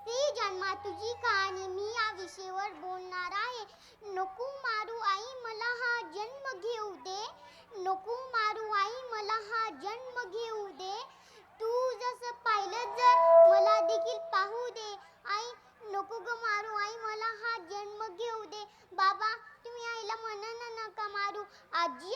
स्त्री जन्मा तुझी कहाणी मी या विषयावर बोलणार आहे. नको मारू आई मला हा जन्म घेऊ दे. नको मारू आई मला हा जन्म घेऊ दे. तू जसं पाहिलं जर मला देखील पाहू दे. आई नको ग मारू आई मला हा जन्म घेऊ दे. बाबा तुम्ही आईला म्हणा नका मारू. आजी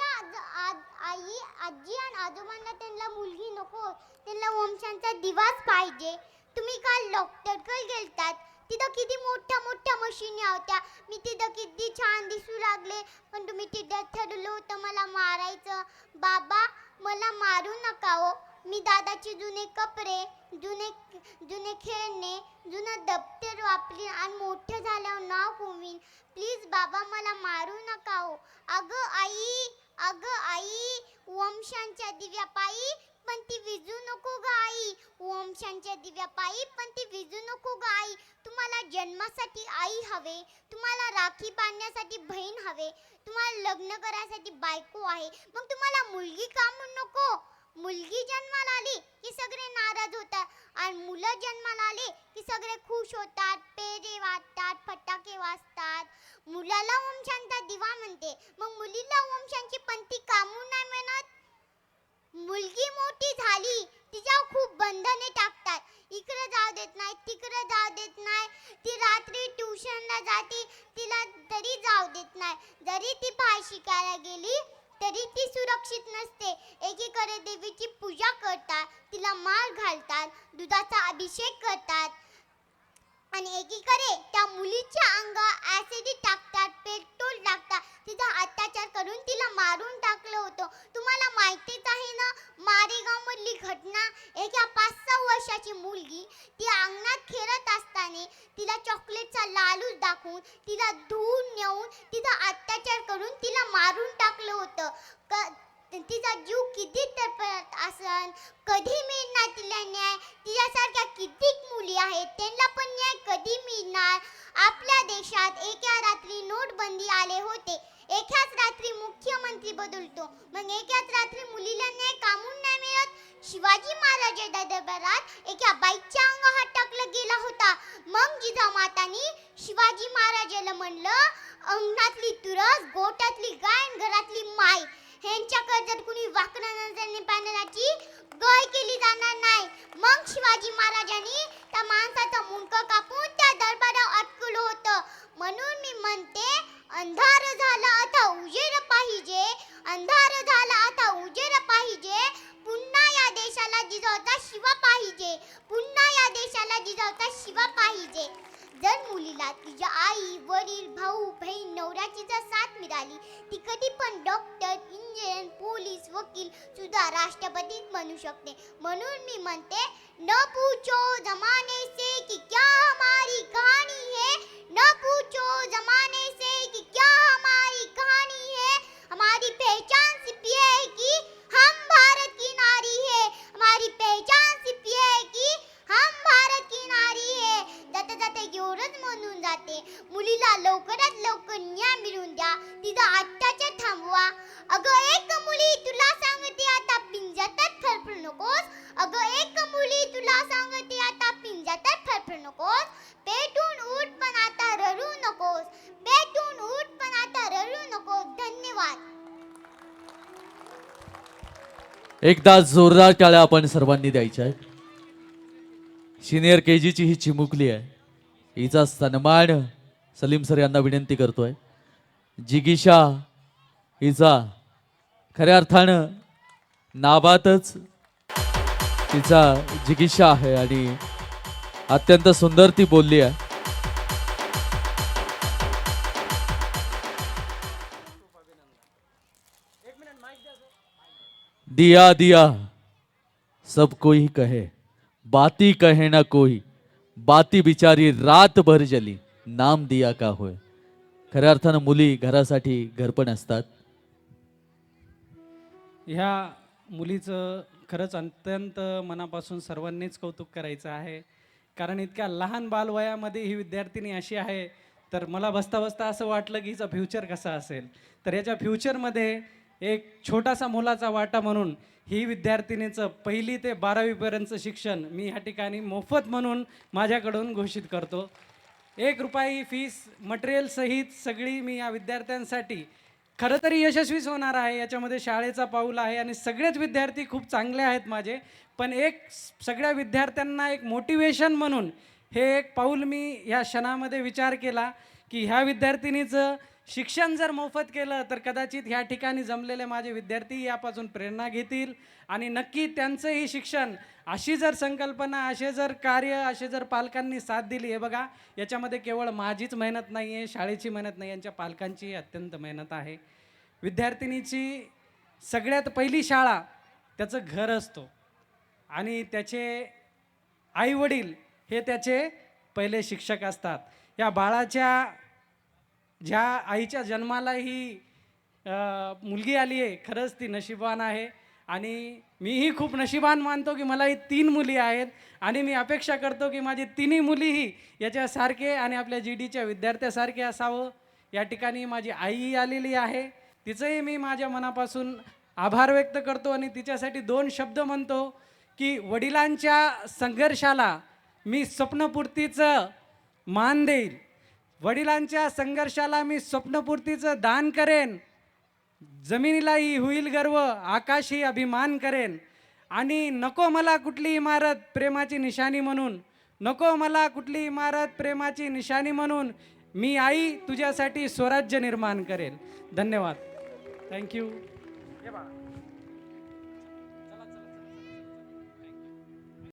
आणि आजोबांना त्यांना मुलगी नको, त्यांना वंशांचा दिवाच पाहिजे. तुम्ही काल डॉक्टरकडे गेलतात, तिथं किती मोठ्या मोठ्या मशीनी होत्या. मी तिथं किती छान दिसू लागले, पण तुम्ही तिथं ठरवलं होतं मला मारायचं. बाबा मला मारू नका हो. मी दादाचे जुने कपडे, जुने खेळणे, जुनं दप्तर वापरीन आणि मोठं झाल्यावर नाव कमवीन. प्लीज बाबा मला मारू नका हो. अगं आई वंशांच्या दिव्यापायी पण ती विजू नको ग आई. वंशांच्या दिव्यापायी पण ती विजू नको ग आई. तुम्हाला जन्मासाठी आई हवे, तुम्हाला राखी बांधण्यासाठी बहीण हवे, तुम्हाला लग्न करायसाठी बायको आहे, मग तुम्हाला मुलगी का म्हणून नको. मुलगी जन्माला आली की सगळे नाराज होतात आणि मुलं जन्माला आले की सगळे खुश होतात, पेरे वाटतात, फटाके वाजतात. मुलाला वंशांचा दिवा म्हणते, मग मुलीला वंशांची पंथी कामून नाही म्हणत. मुलगी मोठी झाली तिच्यावर खूप बंधने टाकतात. इकडे जाऊ देत नाही, तिकडे जाऊ देत नाही. ती रात्री ट्युशनला जाते, तिला तरी जाऊ देत नाही. जरी ती बाहेर शिकायला गेली तरी ती सुरक्षित नसते. एकीकडे देवीची पूजा करतात, तिला माळ घालतात, दुधाचा अभिषेक करतात आणि एकीकडे त्या मुलीच्या अंगावर ऍसिड टाकतात, पेट्रोल टाकतात. तिचा अत्याचार करून तिला मारून टाकलं होतं. तुम्हाला माहितीच आहे ना मारेगाव मधली घटना. एका 5-6 वर्षाची मुलगी ती अंगणात खेळत असताना तिला चॉकलेटचा लालूच दाखवून, तिला धुवून नेऊन, तिचा अत्याचार करून तिला मारून टाकलं होतं. तिचा जीव किती तडफडत असन, कधी मिळणार तिला न्याय. तिच्यासारख्या कितीक मुली आहेत, त्यांना पण न्याय कधी मिळणार. आपल्या देशात एका रात्री नोटबंदी आले होते, एकाच रात्री मुख्यमंत्री बदलतो, मग एकाच रात्री मुलीला न्याय कामून नाही मिळत. शिवाजी महाराजांच्या दरबारात एका बाईच्या अंगावर हात टाकला गेला होता. मग जिजामातांनी शिवाजी महाराजाला म्हणलं, अंगणातली तुरस, गोठ्यातली गाय, घरातली माय ह्यांच्याकडे जर कुणी वाकड्या नजरेने पाहण्याची गय केली जाणार नाही. मग शिवाजी महाराजांनी त्या माणसाचं मुंडकं कापून त्या दरबारात अटकलं होतं. म्हणून मी म्हणते, अंधार झाला आता उजेड पाहिजे, अंधार झाला आता उजेड पाहिजे. पुन्हा या देशाला जिजाऊचा शिवा पाहिजे, पुन्हा या देशाला जिजाऊचा शिवा पाहिजे. जर मुलीला तिच्या आई, वडील, भाऊ, बहीण, नवऱ्याची जर साथ मिळाली, ती कधी पण डॉक्टर, इंजिनियर, पोलीस, वकील सुद्धा राष्ट्रपती बनू शकते. म्हणून मी म्हणते, न पूछो जमाने से कि क्या हमारी कहानी है, न पूछो जमाने से कि क्या हमारी कहानी है. हमारी पहचान सिर्फ ये है कि हम भारत की नारी है, हमारी पहचान सिर्फ ये है कि हम भारत की नारी है. जाता जाता एवढंच म्हणून जाते, मुलीला लवकरात लवकर न्याय मिळवून द्या, तिचा अत्याचार थांबवा. अगं एक मुली तुला सांगते आता पिंजऱ्यात फरफरू नकोस. अगं एक मुली तुला सांगते आता पिंजऱ्यात फरफरू नकोस. पेटून उठ पण आता रडू नकोस, पेटून उठ पण आता रडू नकोस. धन्यवाद. एकदा जोरदार टाळ्या आपण सर्वांनी द्यायच्या आहेत. सिनियर केजीची ही चिमुकली आहे, हिचा सन्मान सलीम सर यांना विनंती करतोय. जिगीषा हिचा खऱ्या अर्थानं नावातच तिचा जिगीषा आहे आणि अत्यंत सुंदर ती बोलली आहे. दिया दिया सब कोई कहे, बाती कहे ना कोई, बाती बिचारी रात भर जली, नाम दिया का होय. खऱ्या अर्थानं मुली घरासाठी घरपण असतात. ह्या मुलीचं खरंच अत्यंत मनापासून सर्वांनीच कौतुक करायचं आहे. कारण इतक्या लहान बालवयामध्ये ही विद्यार्थिनी अशी आहे, तर मला बसता बसता असं वाटलं की हिचा फ्युचर कसा असेल. तर याच्या फ्युचरमध्ये एक छोटासा मोलाचा वाटा म्हणून ही विद्यार्थिनीचं 1ली ते 12वीपर्यंतचं शिक्षण मी ह्या ठिकाणी मोफत म्हणून माझ्याकडून घोषित करतो. 1 रुपया ही फीस मटेरियल सहित सगळी मी या विद्यार्थ्यांसाठी खरं तरी यशस्वीच होणार आहे. याच्यामध्ये शाळेचा पाऊल आहे आणि सगळेच विद्यार्थी खूप चांगले आहेत माझे. पण एक सगळ्या विद्यार्थ्यांना एक मोटिवेशन म्हणून हे एक पाऊल मी ह्या क्षणामध्ये विचार केला की ह्या विद्यार्थिनीचं शिक्षण जर मोफत केलं तर कदाचित ह्या ठिकाणी जमलेले माझे विद्यार्थी यापासून प्रेरणा घेतील आणि नक्की त्यांचंही शिक्षण, अशी जर संकल्पना, असे जर कार्य, असे जर पालकांनी साथ दिली. हे बघा, याच्यामध्ये केवळ माझीच मेहनत नाही आहे, शाळेची मेहनत नाही, यांच्या पालकांची अत्यंत मेहनत आहे. विद्यार्थिनीची सगळ्यात पहिली शाळा त्याचं घर असतो आणि त्याचे आईवडील हे त्याचे पहिले शिक्षक असतात. या बाळाच्या ज्या आईच्या जन्माला ही मुलगी आली आहे, खरंच ती नशिबान आहे आणि मीही खूप नशिबान मानतो की मला ही 3 मुली आहेत आणि मी अपेक्षा करतो की माझी 3ही मुलीही याच्यासारखे आणि आपल्या GDच्या विद्यार्थ्यासारखे असावं. या ठिकाणी माझी आई आलेली आहे, तिचंही मी माझ्या मनापासून आभार व्यक्त करतो आणि तिच्यासाठी 2 शब्द म्हणतो की वडिलांच्या संघर्षाला मी स्वप्नपूर्तीचं मान देईल, वडिलांच्या संघर्षाला मी स्वप्नपूर्तीचं दान करेन, जमिनीलाही होईल गर्व, आकाशही अभिमान करेन आणि नको मला कुठली इमारत प्रेमाची निशाणी म्हणून, नको मला कुठली इमारत प्रेमाची निशाणी म्हणून, मी आई तुझ्यासाठी स्वराज्य निर्माण करेल. धन्यवाद. थँक्यू.